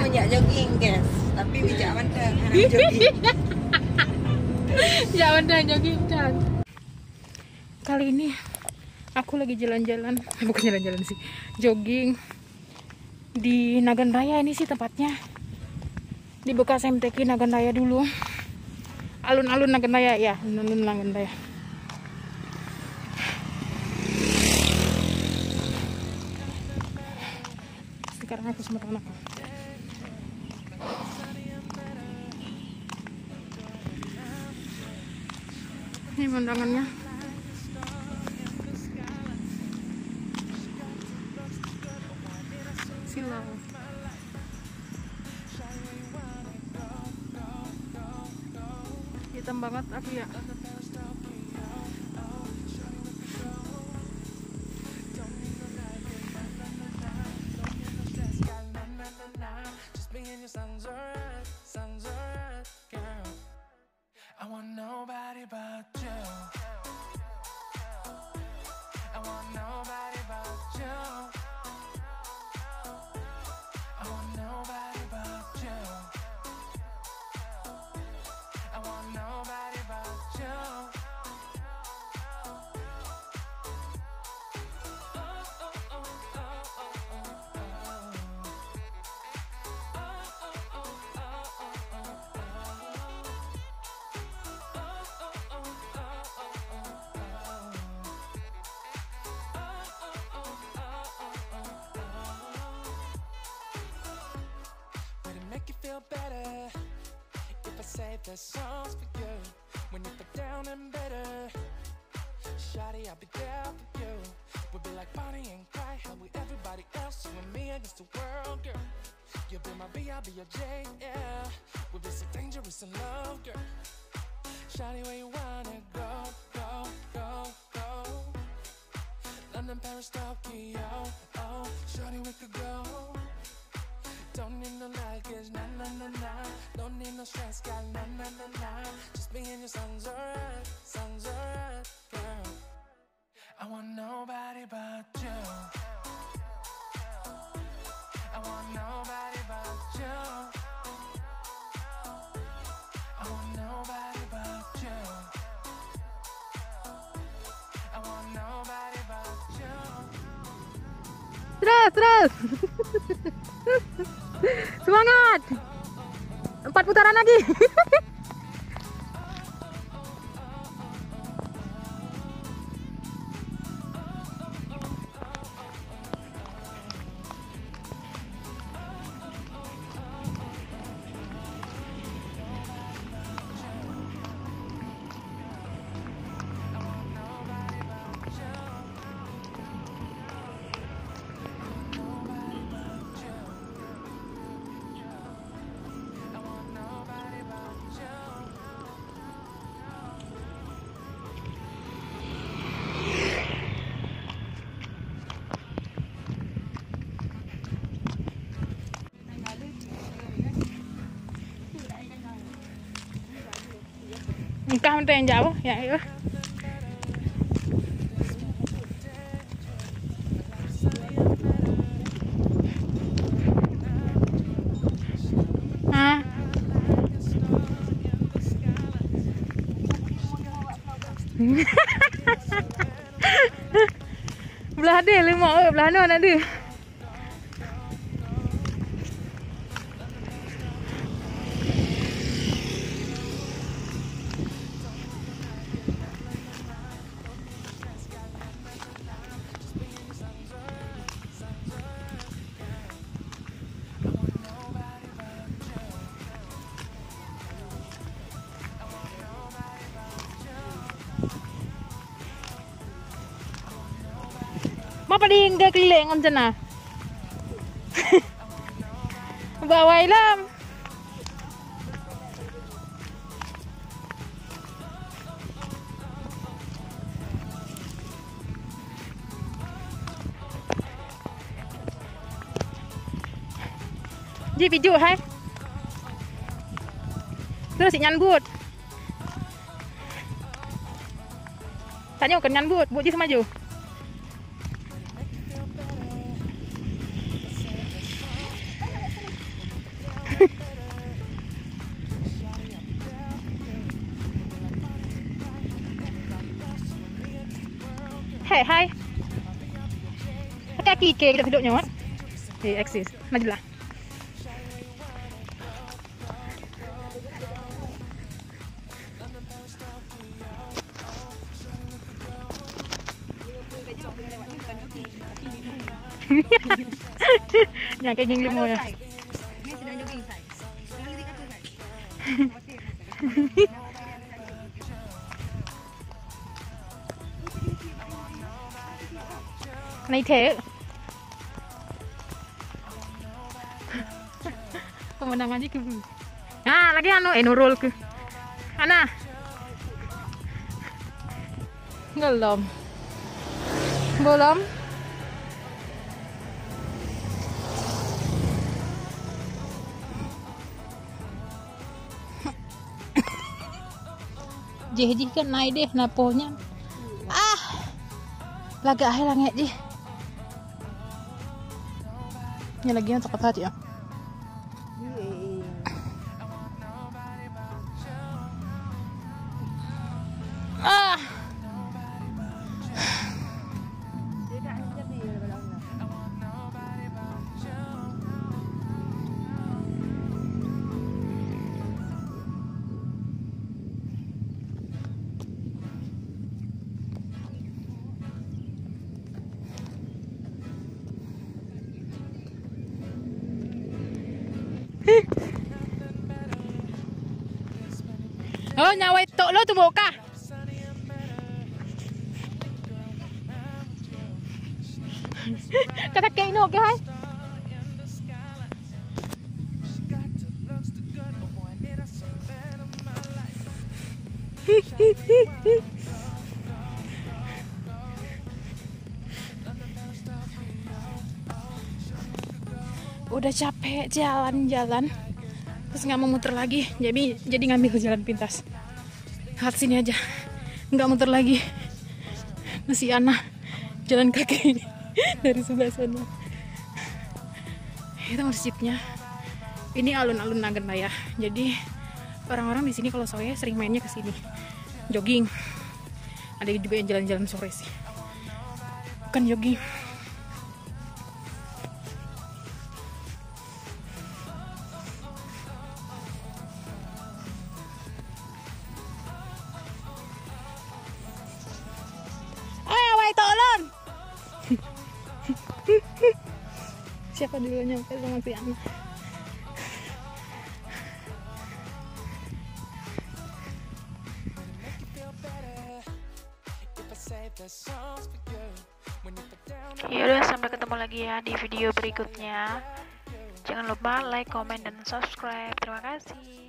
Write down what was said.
ya jogging guys, tapi bijak mandang jogging. Ya udah jogging kan. Kali ini aku lagi jalan-jalan, bukan jalan-jalan sih, jogging di Nagan Raya. Ini sih tempatnya di bekas MTQ Nagan Raya dulu, alun-alun Nagan Raya ya, alun-alun Nagan Raya. Sekarang aku sama teman aku. Ini pemandangannya. Silau. Hitam banget aku ya. Make you feel better if I save the songs for you when you feel down and better. Shawty, I'll be there for you. We'll be like Bonnie and Clyde, how with everybody else, you and me against the world, girl. You'll be my B, I'll be your J, yeah. We'll be so dangerous in love, girl. Shawty, where you wanna go, go, go, go? London, Paris, Tokyo, oh. Shawty, we could go. Don't need no luggage, nah, nah, nah, nah. Don't need no stress, girl, nah, nah, nah, nah. Just me and your sounds alright, girl. I want nobody but you. I want nobody but you. I want nobody but you. I want nobody but you. Terus. Semangat. 4 putaran lagi. Entah yang jauh ya, ya. Belah dia lemok, belah non ada. Apa dia yang keliling macam mana? Bawa ilam. Ji video hai. Terus si nyambut. Tanya kan nyambut, buat ji semaju. hai. Hati-hati kita duduknya, Wan. Eksis. Majulah. Nhà cái nhìn limo ya. Ini sedang jogging saya. Sekali dikata saya. Này thế. Pemandangan aja ke. Nah, lagi anu Nurul ke. Ana. Belum. Belum. Jih kan naik deh napohnya. Lagi akhir langit deh. Ini lagi yang cepat aja ya. Oh, nyawa itu lo tuh boka. Kata kayak ini oke, hai. Udah capek jalan-jalan, terus nggak mau muter lagi, jadi ngambil jalan pintas. Lihat sini aja, nggak muter lagi. Masih Ana jalan kaki dari sebelah sana. Itu masjidnya. Ini alun-alun Nagan Raya. Jadi orang-orang di sini kalau sore sering mainnya ke sini, jogging. Ada juga yang jalan-jalan sore sih, bukan jogging. Siapa dulu nyampe sama si Ana? Yaudah, sampai ketemu lagi ya di video berikutnya. Jangan lupa like, comment, dan subscribe. Terima kasih.